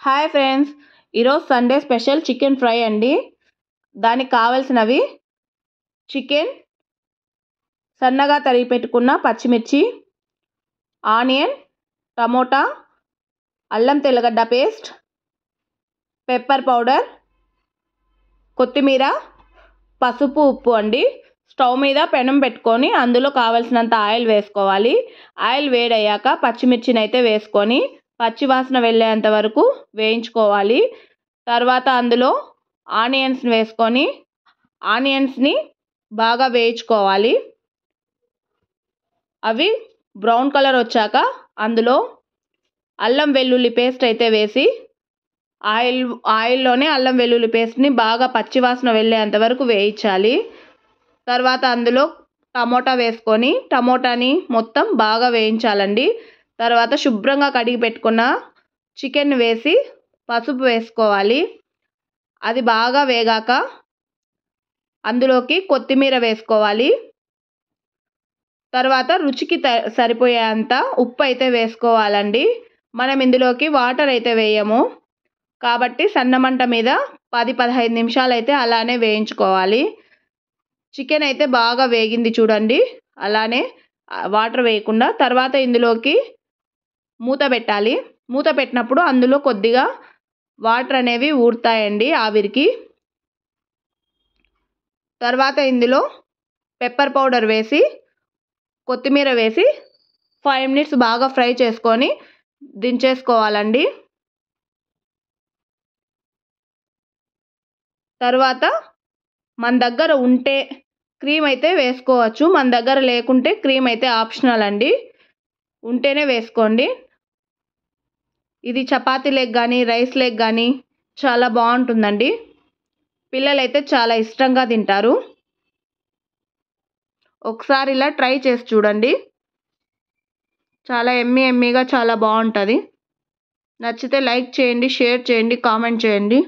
Hi friends, ఈరోజు Sunday special chicken fry అండి. దానికి కావలసినవి చికెన్, సన్నగా తరిగి పెట్టుకున్న పచ్చిమిర్చి, ఆనియన్, టమోటా, అల్లం తెల్లగడ్డ పేస్ట్, పెప్పర్ పౌడర్, కొత్తిమీర, పసుపు, ఉప్పు అండి. స్టవ్ మీద పెనం పెట్టుకొని అందులో కావలసినంత ఆయిల్ వేసుకోవాలి. ఆయిల్ వేడయ్యాక పచ్చిమిర్చిని అయితే వేసుకొని పచ్చి వాసన వెళ్ళేంత వరకు వేయించుకోవాలి. తర్వాత అందులో ఆనియన్స్ వేసుకొని ఆనియన్స్ని బాగా వేయించుకోవాలి. అవి బ్రౌన్ కలర్ వచ్చాక అందులో అల్లం వెల్లుల్లి పేస్ట్ అయితే వేసి ఆయిల్లోనే అల్లం వెల్లుల్లి పేస్ట్ని బాగా పచ్చివాసన వెళ్ళేంత వరకు వేయించాలి. తర్వాత అందులో టమోటా వేసుకొని టమోటాని మొత్తం బాగా వేయించాలండి. తర్వాత శుభ్రంగా కడిగి పెట్టుకున్న చికెన్ వేసి పసుపు వేసుకోవాలి. అది బాగా వేగాక అందులోకి కొత్తిమీర వేసుకోవాలి. తర్వాత రుచికి సరిపోయేంత ఉప్పు అయితే వేసుకోవాలండి. మనం ఇందులోకి వాటర్ అయితే వేయము కాబట్టి సన్నమంట మీద 10-15 నిమిషాలు అయితే అలానే వేయించుకోవాలి. చికెన్ అయితే బాగా వేగింది చూడండి, అలానే వాటర్ వేయకుండా. తర్వాత ఇందులోకి మూత పెట్టాలి. మూత పెట్టినప్పుడు అందులో కొద్దిగా వాటర్ అనేవి ఊరుతాయండి ఆవిరికి. తర్వాత ఇందులో పెప్పర్ పౌడర్ వేసి కొత్తిమీర వేసి 5 మినిట్స్ బాగా ఫ్రై చేసుకొని దించేసుకోవాలండి. తర్వాత మన దగ్గర ఉంటే క్రీమ్ అయితే వేసుకోవచ్చు, మన దగ్గర లేకుంటే క్రీమ్ అయితే ఆప్షనల్ అండి, ఉంటేనే వేసుకోండి. ఇది చపాతీ లెగ్ కానీ రైస్ లెగ్ కానీ చాలా బాగుంటుందండి. పిల్లలైతే చాలా ఇష్టంగా తింటారు. ఒకసారి ఇలా ట్రై చేసి చూడండి, చాలా ఎమ్మీగా చాలా బాగుంటుంది. నచ్చితే లైక్ చేయండి, షేర్ చేయండి, కామెంట్ చేయండి.